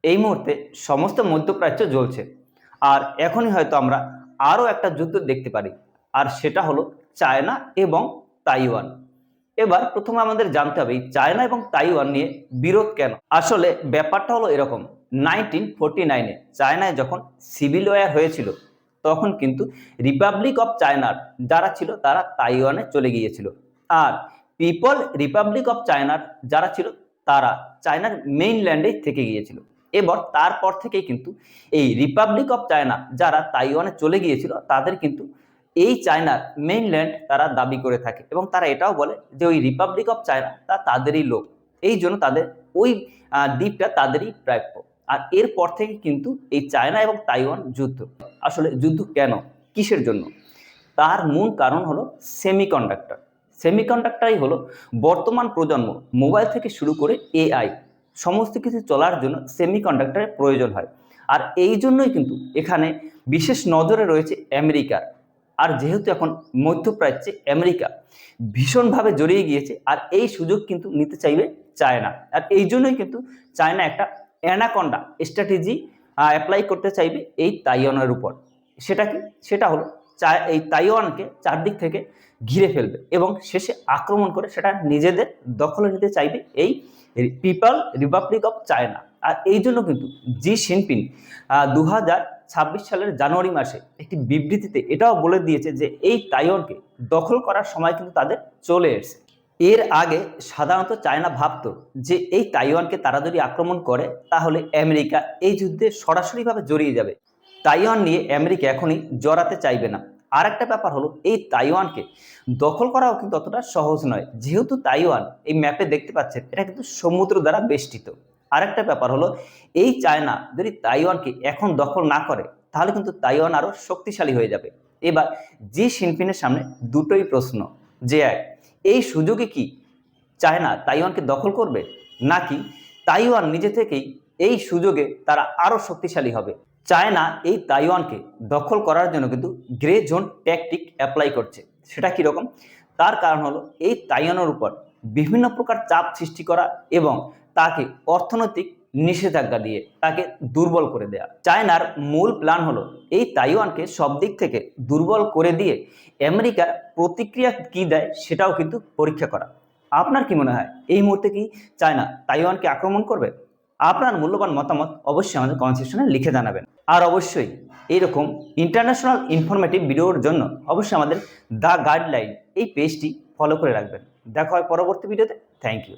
এই মুহূর্তে সমস্ত মধ্যপ্রাচ্য জ্বলছে, আর এখনই হয়তো আমরা আরও একটা যুদ্ধ দেখতে পারি, আর সেটা হলো চায়না এবং তাইওয়ান। এবার প্রথমে আমাদের জানতে হবে এই চায়না এবং তাইওয়ান নিয়ে বিরোধ কেন। আসলে ব্যাপারটা হলো এরকম, 1949-এ চায়নায় যখন সিভিল ওয়ার হয়েছিল, তখন কিন্তু রিপাবলিক অফ চায়নার যারা ছিল তারা তাইওয়ানে চলে গিয়েছিল, আর পিপল রিপাবলিক অফ চায়নার যারা ছিল তারা চায়নার মেইনল্যান্ডে থেকে গিয়েছিল। এবার তারপর থেকেই কিন্তু এই রিপাবলিক অফ চায়না যারা তাইওয়ানে চলে গিয়েছিল তাদের কিন্তু এই চায়নার মেইনল্যান্ড তারা দাবি করে থাকে, এবং তারা এটাও বলে যে ওই রিপাবলিক অফ চায়না তা তাদেরই লোক, এই জন্য তাদের ওই দ্বীপটা তাদেরই প্রাপ্য। আর এরপর থেকে কিন্তু এই চায়না এবং তাইওয়ান যুদ্ধ। আসলে যুদ্ধ কেন, কিসের জন্য? তার মূল কারণ হলো সেমিকন্ডাক্টর। সেমিকন্ডাক্টরই হলো বর্তমান প্রজন্ম মোবাইল থেকে শুরু করে এআই সমস্ত কিছু চলার জন্য সেমিকন্ডাক্টরের প্রয়োজন হয়। আর এই জন্যই কিন্তু এখানে বিশেষ নজরে রয়েছে আমেরিকার। আর যেহেতু এখন মধ্যপ্রাচ্যে আমেরিকা ভীষণভাবে জড়িয়ে গিয়েছে, আর এই সুযোগ কিন্তু নিতে চাইবে চায়না। আর এই জন্যই কিন্তু চায়না একটা অ্যানাকন্ডা স্ট্র্যাটেজি অ্যাপ্লাই করতে চাইবে এই তাইওয়ানের উপর। সেটা কি? সেটা হলো এই তাইওয়ানকে চারদিক থেকে ঘিরে ফেলবে এবং শেষে আক্রমণ করে সেটা নিজেদের দখলে নিতে চাইবে এই পিপল রিপাবলিক অফ চায়না। আর এই জন্য কিন্তু জি জিনপিং 2026 সালের জানুয়ারি মাসে একটি বিবৃতিতে এটাও বলে দিয়েছে যে এই তাইওয়ানকে দখল করার সময় কিন্তু তাদের চলে এসেছে। এর আগে সাধারণত চায়না ভাবতো যে এই তাইওয়ানকে তারা যদি আক্রমণ করে তাহলে আমেরিকা এই যুদ্ধে সরাসরিভাবে জড়িয়ে যাবে। তাইওয়ান নিয়ে আমেরিকা এখনই জড়াতে চাইবে না। আর একটা ব্যাপার হলো এই তাইওয়ানকে দখল করাও কিন্তু অতটা সহজ নয়, যেহেতু তাইওয়ান এই ম্যাপে দেখতে পাচ্ছেন এটা কিন্তু সমুদ্র দ্বারা বেষ্টিত। আর একটা ব্যাপার হলো এই চায়না যদি তাইওয়ানকে এখন দখল না করে তাহলে কিন্তু তাইওয়ান আরো শক্তিশালী হয়ে যাবে। এবার জি জিনপিংয়ের সামনে দুটোই প্রশ্ন, যে এক, এই সুযোগে কি চায়না তাইওয়ানকে দখল করবে, নাকি তাইওয়ান নিজে থেকেই এই সুযোগে তারা আরো শক্তিশালী হবে। চায়না এই তাইওয়ানকে দখল করার জন্য কিন্তু গ্রে জোন ট্যাকটিক অ্যাপ্লাই করছে। সেটা কীরকম? তার কারণ হলো এই তাইওয়ানের উপর বিভিন্ন প্রকার চাপ সৃষ্টি করা এবং তাকে অর্থনৈতিক নিষেধাজ্ঞা দিয়ে তাকে দুর্বল করে দেয়া। চায়নার মূল প্ল্যান হলো এই তাইওয়ানকে সব দিক থেকে দুর্বল করে দিয়ে আমেরিকার প্রতিক্রিয়া কি দেয় সেটাও কিন্তু পরীক্ষা করা। আপনার কি মনে হয় এই মুহূর্তে কি চায়না তাইওয়ানকে আক্রমণ করবে? আপনার মূল্যবান মতামত অবশ্যই আমাদের কমেন্ট সেকশনে লিখে জানাবেন। আর অবশ্যই এইরকম ইন্টারন্যাশনাল ইনফরমেটিভ ভিডিওর জন্য অবশ্যই আমাদের দ্য গাইডলাইন এই পেজটি ফলো করে রাখবেন। দেখা হয় পরবর্তী ভিডিওতে। Thank you.